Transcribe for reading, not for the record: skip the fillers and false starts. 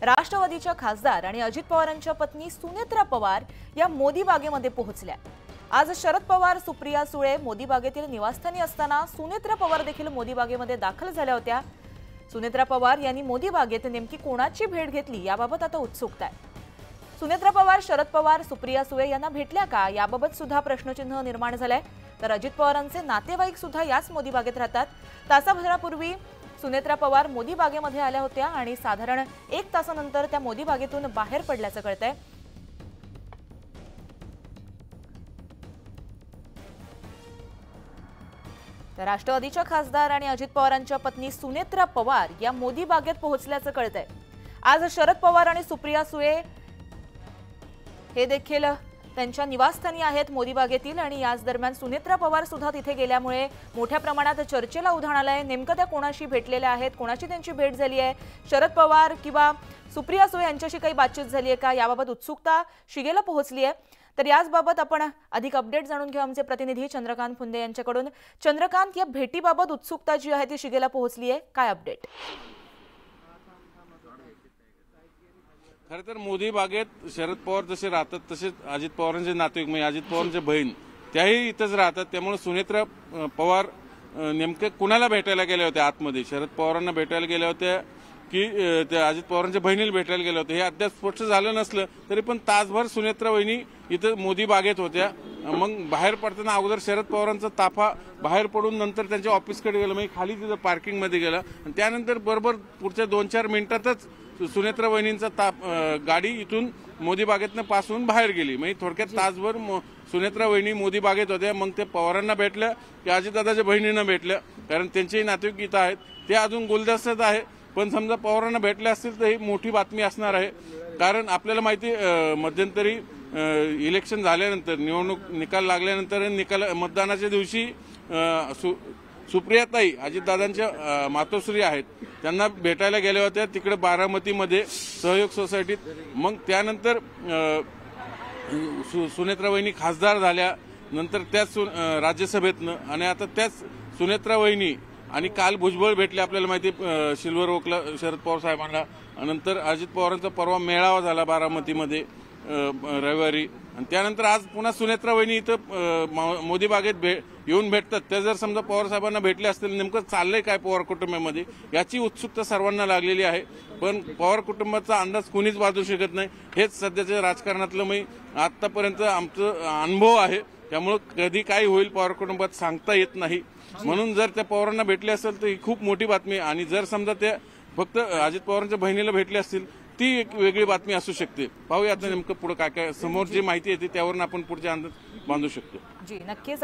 राष्ट्रवादीच्या खासदार आणि अजित पवारांच्या पत्नी सुनेत्रा पवार या मोदी बागेमध्ये पोहोचल्या। आज शरद पवार, सुप्रिया सुळे मोदी बागेतील निवासस्थानी असताना सुनेत्रा पवार देखील मोदी बागेमध्ये दाखल झाल्या होत्या। सुनेत्रा पवार यांनी मोदी बागेत नेमकी कोणाची भेट घेतली याबाबत आता उत्सुकता आहे। सुनेत्रा पवार, शरद पवार, सुप्रिया सुळे यांना भेटल्या का याबाबत सुद्धा प्रश्नचिन्ह निर्माण झालंय। तर अजित पवारांचे नातेवाईक सुद्धा याच मोदी बागेत राहतात। तासाभरापूर्वी सुनेत्रा पवार मोदी बागेमध्ये आल्या होत्या आणि साधारण 1 तासानंतर त्या मोदी बागेतून बाहेर पडल्याचं कळतंय। तर राष्ट्रवादीच्या खासदार आणि अजित पवारांच्या पत्नी सुनेत्रा पवार या मोदी बागेत पोहोचल्याचं कळतंय। आज शरद पवार आणि सुप्रिया सुळे हे देखील त्यांच्या निवासस्थानी आहेत मोदी बागेतील आणि याच दरम्यान सुनेत्रा पवार सुद्धा तिथे गेल्यामुळे मोठ्या प्रमाणात चर्चेला उधाण आलंय। नेमकं त्या कोणाशी भेटलेल्या आहेत, कोणाची त्यांची भेट झाली आहे, शरद पवार किंवा सुप्रिया सुळे यांच्याशी काही बातचीत झाली आहे का याबाबत उत्सुकता शिगेला पोहोचली आहे। तर याचबाबत आपण अधिक अपडेट जाणून घेऊ आमचे प्रतिनिधी चंद्रकांत फुंदे यांच्याकडून। चंद्रकांत, या भेटीबाबत उत्सुकता जी आहे ती शिगेला पोहोचली आहे, काय अपडेट? खरं तर मोदी बागेत शरद पवार जसे राहतात तसेच अजित पवारांचे नातेवाईक म्हणजे अजित पवारांचे बहीण त्याही इथंच राहतात। त्यामुळे सुनेत्रा पवार नेमके कुणाला भेटायला गेल्या होत्या आतमध्ये, शरद पवारांना भेटायला गेल्या होत्या की त्या अजित पवारांच्या बहिणीला भेटायला गेल्या होत्या हे अद्याप स्पष्ट झालं नसलं तरी पण तासभर सुनेत्रा वहिनी इथं मोदी बागेत होत्या। मग बाहेर पडताना अगोदर शरद पवारांचा ताफा बाहेर पडून नंतर त्यांच्या ऑफिसकडे गेलं, म्हणजे खाली तिथं पार्किंगमध्ये गेला आणि त्यानंतर बरोबर पुढच्या 2-4 मिनिटातच सुनेत्रा वहिनींचा गाडी इथून मोदी बागेतनं पास होऊन बाहेर गेली। म्हणजे थोडक्यात तासभर सुनेत्रा वहिनी मोदी बागेत होत्या। मग ते पवारांना भेटल्या की अजितदादाच्या बहिणींना भेटल्या, कारण त्यांचेही नातेवाईक इथं आहेत, ते अजून गुलदस्त्यात आहे। पण समजा पवारांना भेटले असतील तर ही मोठी बातमी असणार आहे, कारण आपल्याला माहिती मध्यंतरी इलेक्शन झाल्यानंतर निवडणूक निकाल लागल्यानंतर मतदानाच्या दिवशी सुप्रियाताई अजितदादांच्या मातोश्री आहेत त्यांना भेटायला गेल्या होत्या तिकडे बारामतीमध्ये सहयोग सोसायटीत। मग त्यानंतर सुनेत्रा वहिनी खासदार झाल्या, नंतर त्याच राज्यसभेतनं आणि आता त्याच सुनेत्रा वहिनी आणि काल भुजबळ भेटले आपल्याला माहिती सिल्वर ओकला शरद पवार साहेबांना। नंतर अजित पवारांचा परवा मेळावा झाला बारामतीमध्ये रविवारी आणि त्यानंतर आज पुन्हा सुनेत्रा वहिनी इथं मोदी बागेत येऊन भेटतात। त्या जर समजा पवार साहेबांना भेटले असतील नेमकं चाललंय काय पवार कुटुंबामध्ये याची उत्सुकता सर्वांना लागलेली आहे। पण पवार कुटुंबाचा अंदाज कोणीच बांधू शकत नाही, हेच सध्याच्या राजकारणातलं मी आतापर्यंत आमचं अनुभव आहे। त्यामुळे कधी काय होईल पवार कुटुंबात सांगता येत नाही। म्हणून जर त्या पवारांना भेटले असेल तर ही खूप मोठी बातमी आहे आणि जर समजा त्या फक्त अजित पवारांच्या बहिणीला भेटले असतील ती एक वेगळी बातमी असू शकते। पाहूया आता नेमकं पुढे काय काय समोर जी माहिती येते त्यावरून आपण पुढचे अंदाज बांधू शकतो। जी नक्कीच।